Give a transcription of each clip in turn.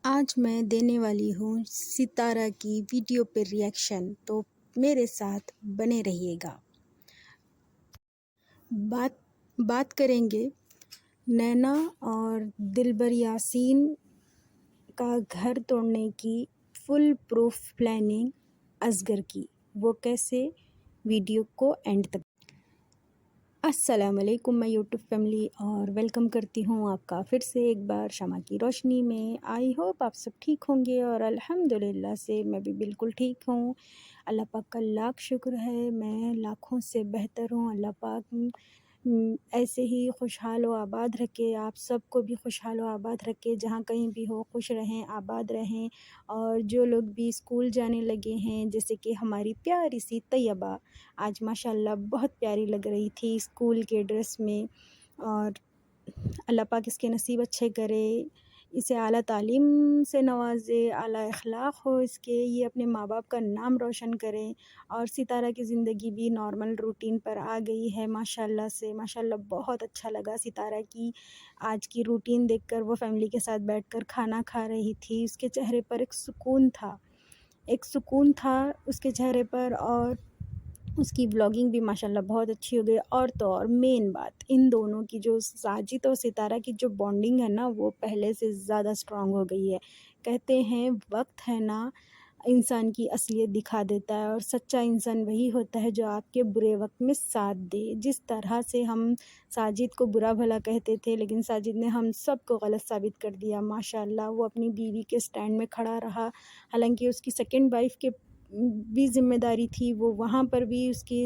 آج میں دینے والی ہوں ستارہ کی ویڈیو پر ریئیکشن، تو میرے ساتھ بنے رہیے گا۔ بات کریں گے نینا اور دلبر یاسین کا گھر توڑنے کی فل پروف پلاننگ اصغر کی، وہ کیسے، ویڈیو کو اینڈ تک۔ السلام علیکم، میں یوٹیوب فیملی اور ویلکم کرتی ہوں آپ کا پھر سے ایک بار شمع کی روشنی میں۔ آئی ہوپ آپ سب ٹھیک ہوں گے اور الحمدللہ سے میں بھی بالکل ٹھیک ہوں۔ اللہ پاک کا لاکھ شکر ہے، میں لاکھوں سے بہتر ہوں۔ اللہ پاک ایسے ہی خوشحال و آباد رکھے، آپ سب کو بھی خوشحال و آباد رکھے، جہاں کہیں بھی ہو خوش رہیں، آباد رہیں۔ اور جو لوگ بھی اسکول جانے لگے ہیں، جیسے کہ ہماری پیاری سی طیبہ آج ماشاءاللہ بہت پیاری لگ رہی تھی اسکول کے ڈریس میں، اور اللہ پاک اس کے نصیب اچھے کرے، اسے اعلیٰ تعلیم سے نوازے، اعلیٰ اخلاق ہو اس کے، یہ اپنے ماں باپ کا نام روشن کرے، اور ستارہ کی زندگی بھی نارمل روٹین پر آ گئی ہے ماشاءاللہ سے۔ ماشاءاللہ بہت اچھا لگا ستارہ کی آج کی روٹین دیکھ کر، وہ فیملی کے ساتھ بیٹھ کر کھانا کھا رہی تھی، اس کے چہرے پر ایک سکون تھا اس کے چہرے پر، اور اس کی ولاگنگ بھی ماشاءاللہ بہت اچھی ہو گئی۔ اور تو اور مین بات، ان دونوں کی جو ساجد اور ستارہ کی جو بانڈنگ ہے نا، وہ پہلے سے زیادہ اسٹرانگ ہو گئی ہے۔ کہتے ہیں وقت ہے نا انسان کی اصلیت دکھا دیتا ہے، اور سچا انسان وہی ہوتا ہے جو آپ کے برے وقت میں ساتھ دے۔ جس طرح سے ہم ساجد کو برا بھلا کہتے تھے، لیکن ساجد نے ہم سب کو غلط ثابت کر دیا ماشاءاللہ۔ وہ اپنی بیوی کے سٹینڈ میں کھڑا رہا، حالانکہ اس کی سیکنڈ وائف کے بھی ذمہ داری تھی، وہ وہاں پر بھی اس کی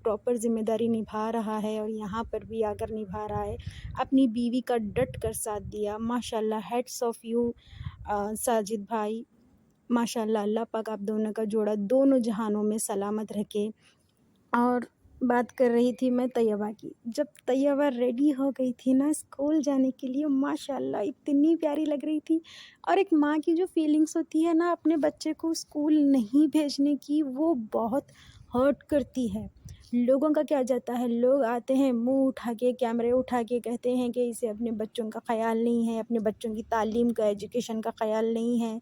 پراپر ذمہ داری نبھا رہا ہے، اور یہاں پر بھی آ کر نبھا رہا ہے، اپنی بیوی کا ڈٹ کر ساتھ دیا ماشاءاللہ۔ ہیٹس آف یو ساجد بھائی، ماشاءاللہ۔ اللہ پاک آپ دونوں کا جوڑا دونوں جہانوں میں سلامت رکھے۔ اور بات کر رہی تھی میں طیبہ کی، جب طیبہ ریڈی ہو گئی تھی نا اسکول جانے کے لیے، ماشاءاللہ اتنی پیاری لگ رہی تھی۔ اور ایک ماں کی جو فیلنگس ہوتی ہے نا اپنے بچے کو اسکول نہیں بھیجنے کی، وہ بہت ہرٹ کرتی ہے۔ لوگوں کا کیا جاتا ہے، لوگ آتے ہیں منہ اٹھا کے، کیمرے اٹھا کے کہتے ہیں کہ اسے اپنے بچوں کا خیال نہیں ہے، اپنے بچوں کی تعلیم کا، ایجوکیشن کا خیال نہیں ہے،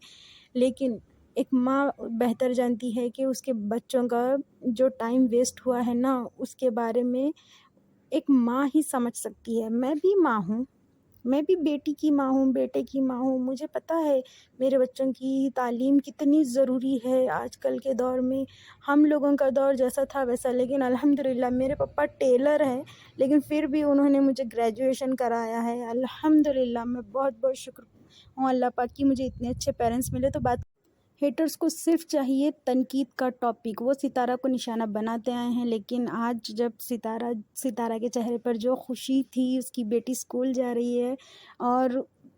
لیکن ایک ماں بہتر جانتی ہے کہ اس کے بچوں کا جو ٹائم ویسٹ ہوا ہے نا، اس کے بارے میں ایک ماں ہی سمجھ سکتی ہے۔ میں بھی ماں ہوں، میں بھی بیٹی کی ماں ہوں، بیٹے کی ماں ہوں، مجھے پتہ ہے میرے بچوں کی تعلیم کتنی ضروری ہے آج کل کے دور میں۔ ہم لوگوں کا دور جیسا تھا ویسا، لیکن الحمدللہ میرے پپا ٹیلر ہیں، لیکن پھر بھی انہوں نے مجھے گریجویشن کرایا ہے، الحمدللہ۔ میں بہت بہت شکر ہوں اللہ پاک کی، مجھے اتنے اچھے پیرنٹس ملے۔ تو بات ہیٹرز کو صرف چاہیے تنقید کا ٹاپک، وہ ستارہ کو نشانہ بناتے آئے ہیں، لیکن آج جب ستارہ کے چہرے پر جو خوشی تھی، اس کی بیٹی اسکول جا رہی ہے، اور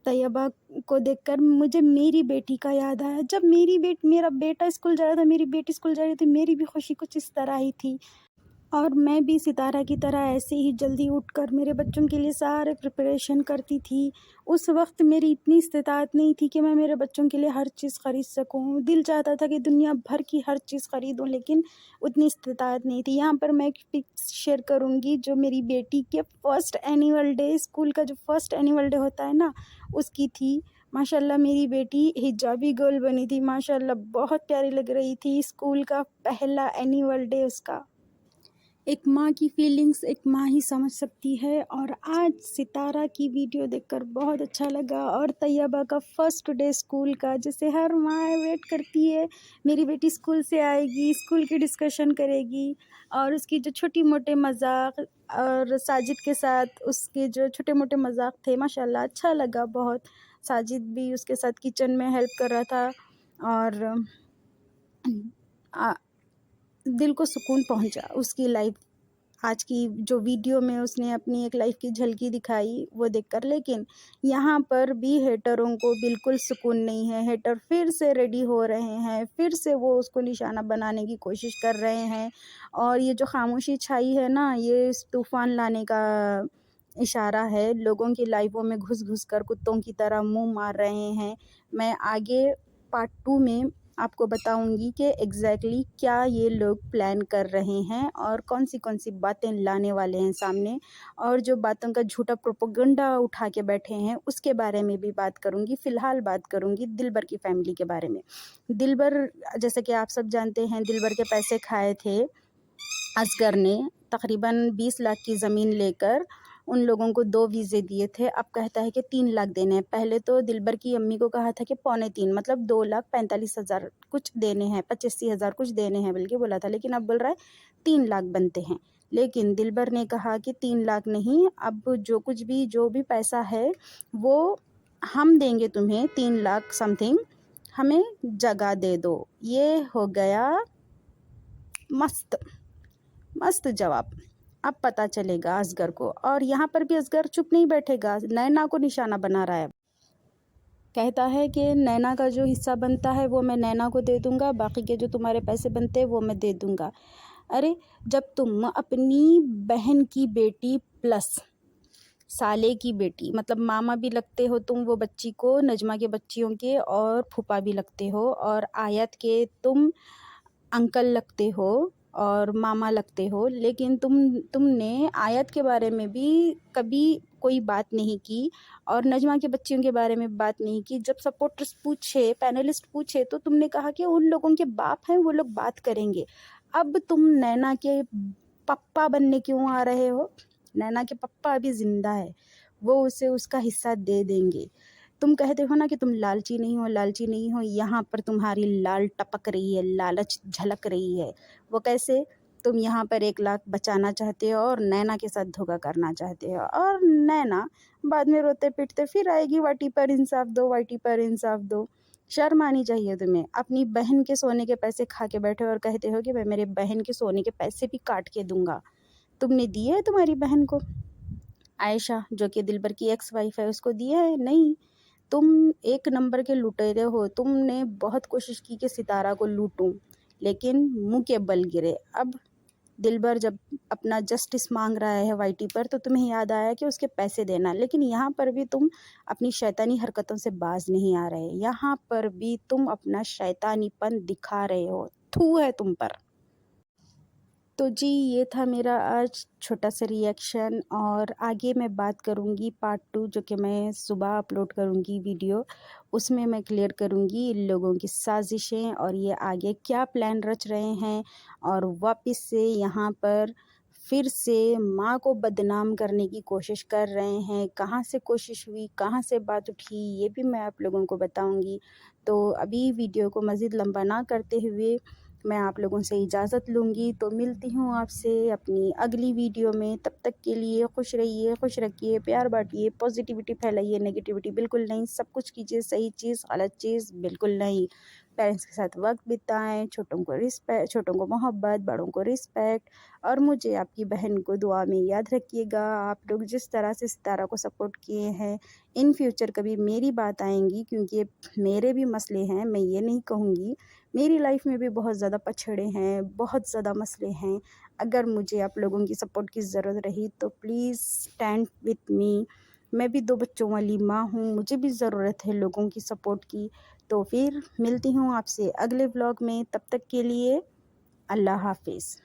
طیبہ کو دیکھ کر مجھے میری بیٹی کا یاد آیا۔ جب میرا بیٹا اسکول جا رہا تھا، میری بیٹی اسکول جا رہی تھی، میری بھی خوشی کچھ اس طرح ہی تھی، اور میں بھی ستارہ کی طرح ایسے ہی جلدی اٹھ کر میرے بچوں کے لیے سارے پریپریشن کرتی تھی۔ اس وقت میری اتنی استطاعت نہیں تھی کہ میں میرے بچوں کے لیے ہر چیز خرید سکوں، دل چاہتا تھا کہ دنیا بھر کی ہر چیز خریدوں، لیکن اتنی استطاعت نہیں تھی۔ یہاں پر میں ایک پک شیئر کروں گی جو میری بیٹی کے فرسٹ اینیول ڈے، اسکول کا جو فرسٹ اینیول ڈے ہوتا ہے نا، اس کی تھی۔ ماشاءاللہ میری بیٹی حجابی گرل بنی تھی، ماشاءاللہ بہت پیاری لگ رہی تھی۔ اسکول کا پہلا اینیول ڈے اس کا۔ ایک ماں کی فیلنگس ایک ماں ہی سمجھ سکتی ہے، اور آج ستارہ کی ویڈیو دیکھ کر بہت اچھا لگا، اور طیبہ کا فرسٹ ڈے اسکول کا، جسے ہر ماں ویٹ کرتی ہے، میری بیٹی اسکول سے آئے گی، اسکول کی ڈسکشن کرے گی، اور اس کی جو چھوٹی موٹے مذاق، اور ساجد کے ساتھ اس کے جو چھوٹے موٹے مذاق تھے، ماشاءاللہ اچھا لگا بہت۔ ساجد بھی اس کے ساتھ کچن میں ہیلپ کر رہا تھا، اور دل کو سکون پہنچا اس کی لائف آج کی جو ویڈیو میں اس نے اپنی ایک لائف کی جھلکی دکھائی وہ دیکھ کر۔ لیکن یہاں پر بھی ہیٹروں کو بالکل سکون نہیں ہے، ہیٹر پھر سے ریڈی ہو رہے ہیں، پھر سے وہ اس کو نشانہ بنانے کی کوشش کر رہے ہیں، اور یہ جو خاموشی چھائی ہے نا، یہ طوفان لانے کا اشارہ ہے۔ لوگوں کی لائفوں میں گھس گھس کر کتوں کی طرح منہ مار رہے ہیں۔ میں آگے پارٹ 2 میں آپ کو بتاؤں گی کہ ایگزیکٹلی کیا یہ لوگ پلان کر رہے ہیں اور کون سی باتیں لانے والے ہیں سامنے، اور جو باتوں کا جھوٹا پروپیگنڈا اٹھا کے بیٹھے ہیں اس کے بارے میں بھی بات کروں گی۔ فی الحال بات کروں گی دلبر کی فیملی کے بارے میں۔ دلبر، جیسا کہ آپ سب جانتے ہیں، دلبر کے پیسے کھائے تھے اصغر نے، تقریباً 20 لاکھ کی زمین لے کر ان لوگوں کو 2 ویزے دیے تھے۔ اب کہتا ہے کہ 3 لاکھ دینے ہیں۔ پہلے تو دلبر کی امی کو کہا تھا کہ 2.25 مطلب 2,45,000 کچھ دینے ہیں، 85,000 کچھ دینے ہیں بلکہ بولا تھا، لیکن اب بول رہا ہے 3 لاکھ بنتے ہیں۔ لیکن دلبر نے کہا کہ 3 لاکھ نہیں، اب جو بھی پیسہ ہے وہ ہم دیں گے تمہیں، 3 لاکھ سم تھنگ، ہمیں جگہ دے دو۔ یہ ہو گیا مست جواب۔ اب پتہ چلے گا اصغر کو، اور یہاں پر بھی اصغر چپ نہیں بیٹھے گا، نینا کو نشانہ بنا رہا ہے۔ کہتا ہے کہ نینا کا جو حصہ بنتا ہے وہ میں نینا کو دے دوں گا، باقی کے جو تمہارے پیسے بنتے ہیں وہ میں دے دوں گا۔ ارے جب تم اپنی بہن کی بیٹی پلس سالے کی بیٹی، مطلب ماما بھی لگتے ہو تم وہ بچی کو، نجمہ کے بچیوں کے، اور پھوپھا بھی لگتے ہو، اور آیت کے تم انکل لگتے ہو اور ماما لگتے ہو، لیکن تم نے آیت کے بارے میں بھی کبھی کوئی بات نہیں کی اور نجمہ کے بچیوں کے بارے میں بات نہیں کی۔ جب سپورٹرز پوچھے، پینلسٹ پوچھے، تو تم نے کہا کہ ان لوگوں کے باپ ہیں، وہ لوگ بات کریں گے۔ اب تم نینا کے پپا بننے کیوں آ رہے ہو؟ نینا کے پپا ابھی زندہ ہے، وہ اسے اس کا حصہ دے دیں گے۔ تم کہتے ہو نا کہ تم لالچی نہیں ہو، یہاں پر تمہاری لال ٹپک رہی ہے، لالچ جھلک رہی ہے۔ وہ کیسے؟ تم یہاں پر 1 لاکھ بچانا چاہتے ہو اور نینا کے ساتھ دھوکہ کرنا چاہتے ہو، اور نینا بعد میں روتے پیٹتے پھر آئے گی، واٹی پر انصاف دو۔ شرم آنی چاہیے تمہیں۔ اپنی بہن کے سونے کے پیسے کھا کے بیٹھے اور کہتے ہو کہ میں میرے بہن کے سونے کے پیسے بھی کاٹ کے دوں گا۔ تم نے دیے ہے تمہاری بہن کو؟ عائشہ جو کہ دلبر کی ایکس وائف ہے، اس کو دیا ہے؟ نہیں۔ تم ایک نمبر کے لٹیرے ہو۔ تم نے بہت کوشش کی کہ ستارہ کو لوٹوں، لیکن منہ کے بل گرے۔ اب دلبر جب اپنا جسٹس مانگ رہا ہے وائی ٹی پر، تو تمہیں یاد آیا کہ اس کے پیسے دینا، لیکن یہاں پر بھی تم اپنی شیطانی حرکتوں سے باز نہیں آ رہے، یہاں پر بھی تم اپنا شیطانی پن دکھا رہے ہو۔ تھو ہے تم پر۔ تو جی یہ تھا میرا آج چھوٹا سا ری ایکشن، اور آگے میں بات کروں گی پارٹ 2 جو کہ میں صبح اپلوڈ کروں گی ویڈیو، اس میں کلیئر کروں گی ان لوگوں کی سازشیں اور یہ آگے کیا پلان رچ رہے ہیں، اور واپس سے یہاں پر پھر سے ماں کو بدنام کرنے کی کوشش کر رہے ہیں۔ کہاں سے کوشش ہوئی، کہاں سے بات اٹھی، یہ بھی میں آپ لوگوں کو بتاؤں گی۔ تو ابھی ویڈیو کو مزید لمبا نہ کرتے ہوئے میں آپ لوگوں سے اجازت لوں گی، تو ملتی ہوں آپ سے اپنی اگلی ویڈیو میں۔ تب تک کے لیے خوش رہیے، خوش رکھیے، پیار بانٹیے، پازیٹیوٹی پھیلائیے، نیگیٹیوٹی بالکل نہیں۔ سب کچھ کیجیے، صحیح چیز غلط چیز بالکل نہیں۔ پیرنٹس کے ساتھ وقت بتائیں، چھوٹوں کو محبت، بڑوں کو رسپیکٹ، اور مجھے آپ کی بہن کو دعا میں یاد رکھیے گا۔ آپ لوگ جس طرح سے ستارہ کو سپورٹ کیے ہیں، ان فیوچر کبھی میری بات آئیں گی، کیونکہ میرے بھی مسئلے ہیں، میں یہ نہیں کہوں گی، میری لائف میں بھی بہت زیادہ پچھڑے ہیں، بہت زیادہ مسئلے ہیں۔ اگر مجھے آپ لوگوں کی سپورٹ کی ضرورت رہی تو پلیز اسٹینڈ وتھ می۔ میں بھی 2 بچوں والی ماں ہوں، مجھے بھی ضرورت ہے لوگوں کی سپورٹ کی۔ تو پھر ملتی ہوں آپ سے اگلے ولاگ میں، تب تک کے لیے اللہ حافظ۔